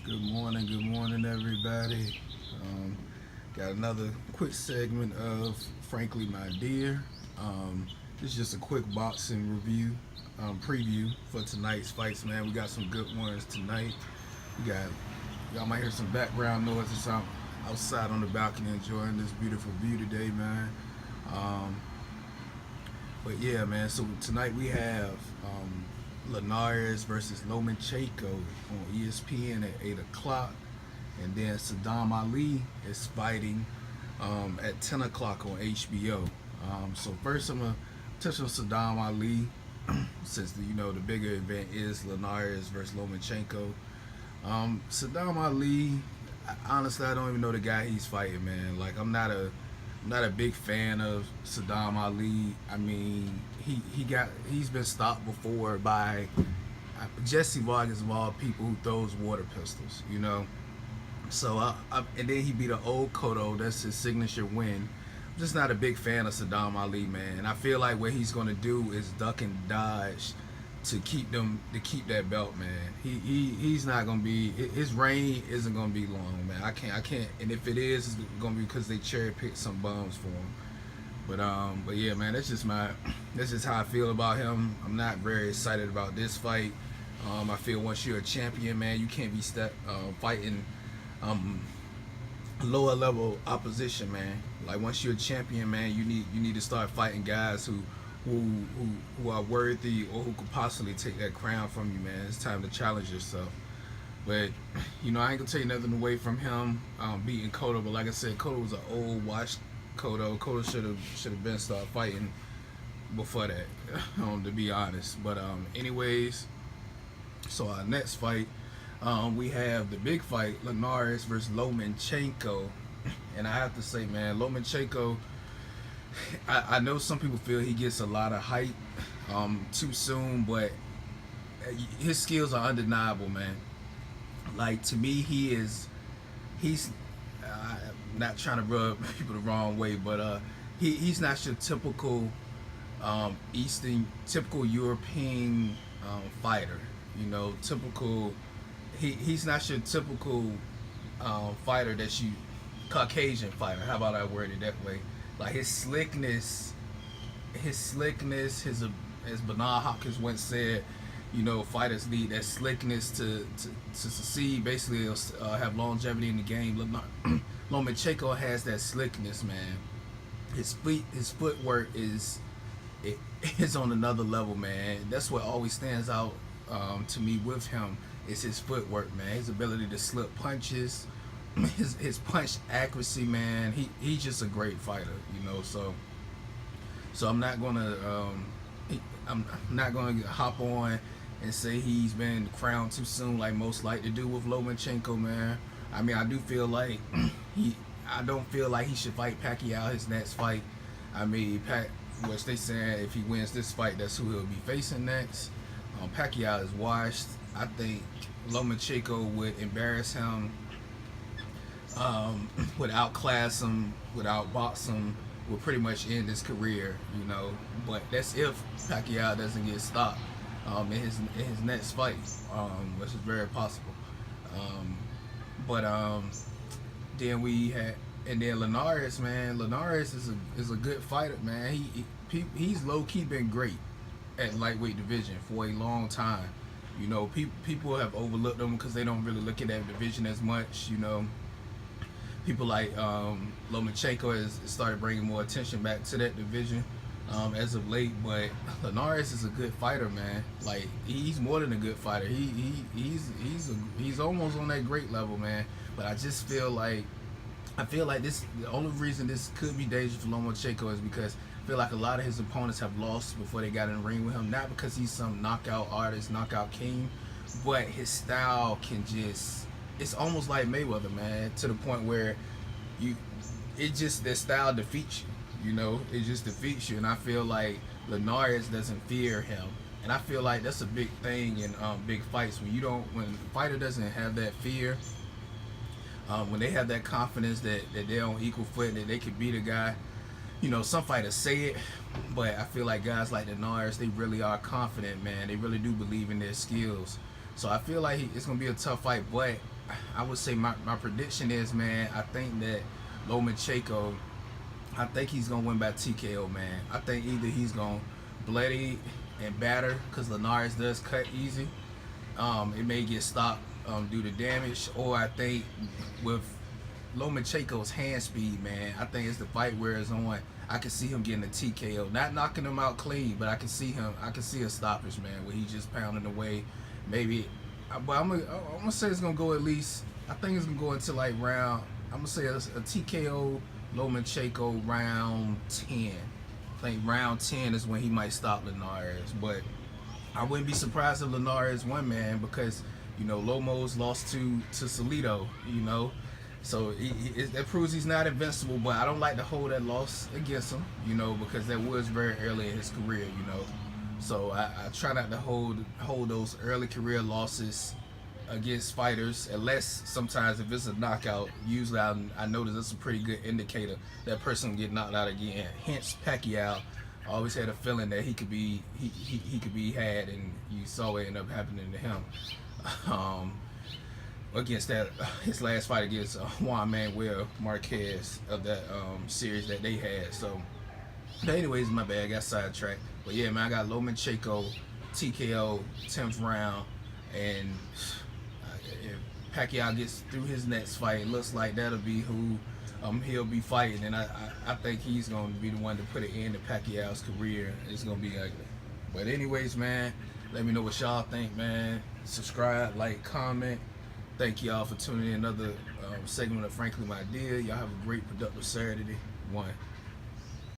Good morning, everybody. Got another quick segment of Frankly My Dear. This is just a quick boxing review, preview for tonight's fights, man. We got some good ones tonight. We got, y'all might hear some background noises. I'm outside on the balcony enjoying this beautiful view today, man. Um, but yeah, man, so tonight we have Linares versus Lomachenko on ESPN at 8 o'clock. And then SADAM Ali is fighting at 10 o'clock on HBO. So first I'm going to touch on SADAM Ali since the bigger event is Linares versus Lomachenko. SADAM Ali, honestly, I don't even know the guy he's fighting, man. Like, I'm not a big fan of SADAM Ali. I mean, he's been stopped before by Jesse Vargas of all people who throws water pistols, you know. So and then he beat an old Cotto. That's his signature win. I'm just not a big fan of SADAM Ali, man. I feel like what he's gonna do is duck and dodge to keep that belt, man. He's not gonna be, his reign isn't gonna be long, man. I can't. And if it is, it's gonna be because they cherry picked some bums for him. But yeah, man, that's just how I feel about him. I'm not very excited about this fight. I feel once you're a champion, man, you can't be fighting lower level opposition, man. Like, once you're a champion, man, you need to start fighting guys who are worthy or who could possibly take that crown from you, man. It's time to challenge yourself. But I ain't gonna take nothing away from him beating Cotto. But like I said, Cotto was an old washed Cotto. Cotto should have been started fighting before that, to be honest. But anyways, so our next fight, we have the big fight, Linares versus Lomachenko. And I have to say, man, Lomachenko, I know some people feel he gets a lot of hype too soon, but his skills are undeniable, man. Like, to me, he's not trying to rub people the wrong way, but he's not your typical typical European fighter. He's not your typical fighter Caucasian fighter. How about I word it that way? Like, his slickness, as Bernard Hopkins once said, fighters need that slickness to succeed. Basically, have longevity in the game. Lomachenko has that slickness, man. His footwork is on another level, man. That's what always stands out to me with him. Is his footwork, man. His ability to slip punches, his punch accuracy, man. He's just a great fighter, So I'm not gonna hop on and say he's been crowned too soon, like most like to do with Lomachenko, man. I mean, I do feel like I don't feel like he should fight Pacquiao his next fight. I mean, which they saying if he wins this fight, that's who he'll be facing next. Pacquiao is washed. I think Lomachenko would embarrass him, would outclass him, would outbox him, would pretty much end his career, But that's if Pacquiao doesn't get stopped in his next fight, which is very possible. Then Linares, man. Linares is a good fighter, man. He's low key been great at lightweight division for a long time. People have overlooked him because they don't really look at that division as much. People like Lomachenko has started bringing more attention back to that division as of late. But Linares is a good fighter, man. Like, he's more than a good fighter. He's almost on that great level, man. But I feel like this. The only reason this could be dangerous for Lomachenko is because I feel like a lot of his opponents have lost before they got in the ring with him. Not because he's some knockout artist, knockout king, but his style it's almost like Mayweather, man, to the point where that style defeats you. It just defeats you. And I feel like Linares doesn't fear him. And I feel like that's a big thing in big fights. When the fighter doesn't have that fear, when they have that confidence that they're on equal foot, that they could beat a guy. Some fighters say it, but I feel like guys like Linares, they really are confident, man. They really do believe in their skills. So I feel like it's going to be a tough fight, but I would say my prediction is, man, I think that Lomachenko, I think he's gonna win by TKO, man. I think either he's gonna bloody and batter because Linares does cut easy. It may get stopped due to damage, or I think with Lomachenko's hand speed, man, I think it's the fight where it's on. I can see him getting a TKO, not knocking him out clean, but I can see him. I can see a stoppage, man, where he's just pounding away. Maybe, but I'm gonna say it's gonna go at least. I think it's gonna go into like round. I'm gonna say a TKO Lomachenko round 10. I think round 10 is when he might stop Linares, but I wouldn't be surprised if Linares won, man, because Lomo's lost to Salido, so that proves he's not invincible. But I don't like to hold that loss against him, because that was very early in his career, So I try not to hold those early career losses against fighters, unless sometimes if it's a knockout. Usually I notice it's a pretty good indicator that person will get knocked out again. Hence Pacquiao. I always had a feeling that he could be had, and you saw it end up happening to him. Against that, his last fight against Juan Manuel Marquez of that series that they had. So, but anyways, my bad, I got sidetracked. But yeah, man, I got Lomachenko TKO 10th round, and if Pacquiao gets through his next fight, it looks like that'll be who he'll be fighting, and I think he's going to be the one to put an end to Pacquiao's career. It's going to be ugly. But anyways, man, let me know what y'all think, man. Subscribe, like, comment. Thank y'all for tuning in another segment of Frankly My Dear. Y'all have a great, productive Saturday. One.